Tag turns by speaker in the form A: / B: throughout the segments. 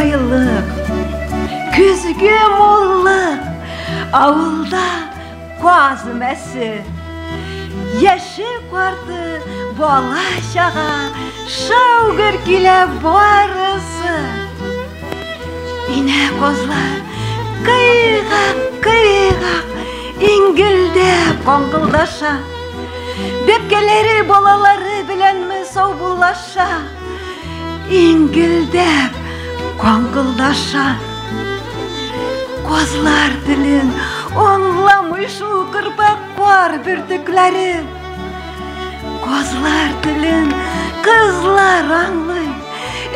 A: байлық, күзге моллық, ауылда қуаз мәсі. Яшіп барды бала-шаға, шаугыр келе барысы. Ине қозлар қиғақ, иңгілдеп қоңғылдаша. Бепкелері балалары біленмі сау болаша. Иңгілдеп қоңғылдаша. Қозлар тілін оңламый шу кырпақ бар бүртіклері. Қозлар тілін қызлар аңлай,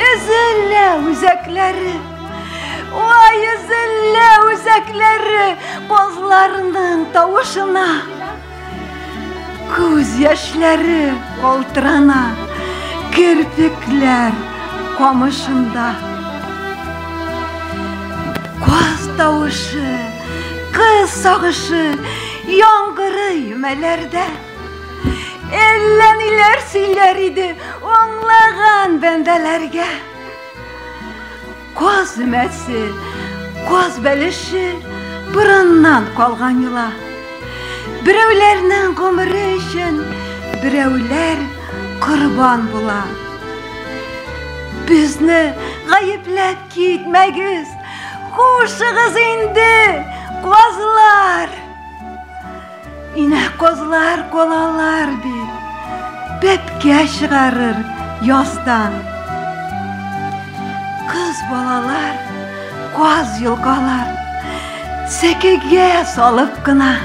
A: үзілі үзәклері. Ой, үзілі үзәклері қозларының тауышына. Көз яшлары қолтырана, кірпіклер қомышында. Қоз тауышы, қыз сағышы, яңғыры юмәлерді. Әлләнилер сөйлер иді оңлаған бәндәләргә. Қоз үмәсі, қоз бәліші бұрыннан қалған йыла. Біреулерінің ғұмыры үшін біреулер құрбан була. Бізні ғайыпләп кетмәгіз, қушығыз инде қозлар. Ине қозлар қолалар бит, бепке шығарыр ястан. Қыз балалар, қоз йылқалар, сәкеге салып қына.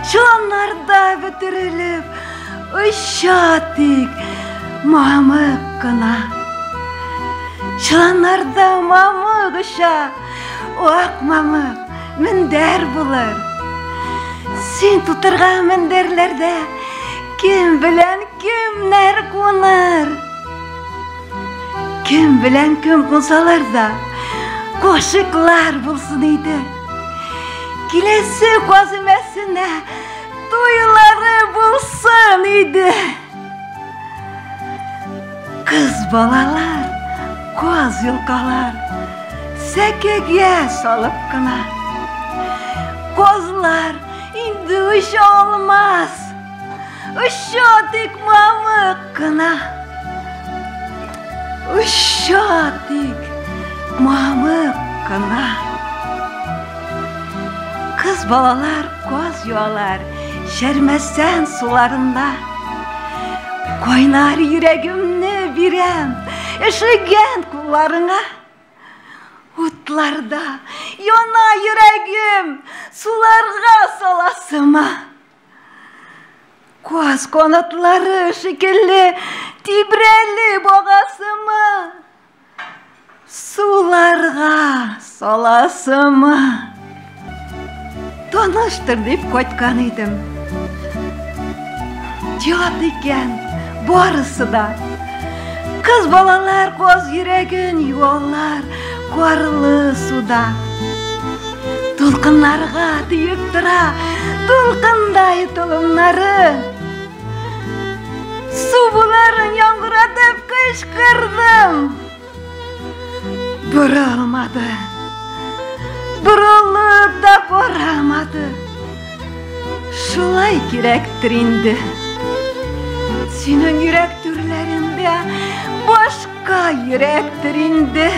A: Шыланларда бітіріліп, ұшатик мамық қына. Шыланларда мамық ұша, оқ мамық міндер бұлыр. Сен тұтырға міндерлерде кім білен кімнер қоныр. Кім білен кім қонсалар да қошықлар болсын еді. Келесі қоз мәсіне тойлары болсын еді. Қыз балалар, қоз йылқалар сәкеге салып қына. Қозлар инді ұша олмас, ұша тек мамық қына. Ұша тек мамық қына. Қыз балалар қоз юалар шәрмәсән суларында. Қойнар жүрегімні берем ішіген құларыңа. Утларда яна жүрегім суларға саласыма. Қоз қонатлары шекелі тибрелі боғасыма. Суларға саласыма. Таныштыр деп қайтқан едім. Жат екен барысы да. Қыз балалар қоз жүрегін юалар қуарлы суда. Тұлқынларға тиіп тұра, тұлқындай тұлымнары. Су бұларын яңғыратып кышқырдым. Бұрылмады. Бұрылып да барамады. Шулай керектір инде. Сенің жүрек түрлерінде башқа жүректір инде.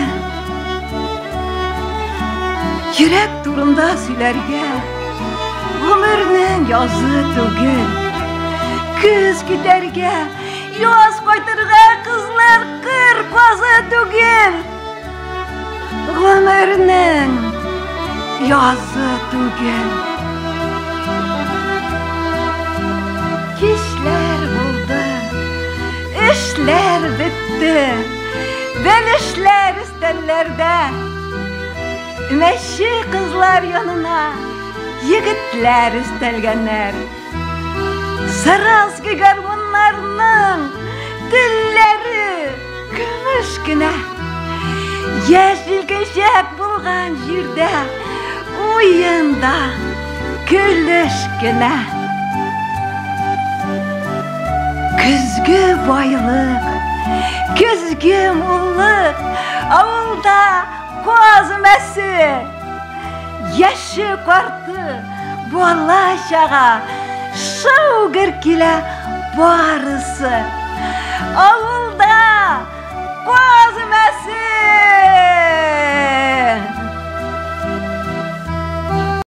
A: Жүрек турында сөйләргә ғұмырның язы түгел. Күз китәргә, яз қайтырға қызлар қыр қозы түгел. Ғұмырның язы түгел. Кешлер болды, эшләр бітті, бәлішләр істәлләрдә. Мәші қызлар янына егітлер істәлгәннәр. Саразғы гармонларының тілләре күміш кенә. Яшілгеншек болған жерде ойында күліш кенә. Күзгі байлық, Көзгем ұлық ауылда қоз мәсі, еші қорты бола шаға шау кіркілі барысы. Ауылда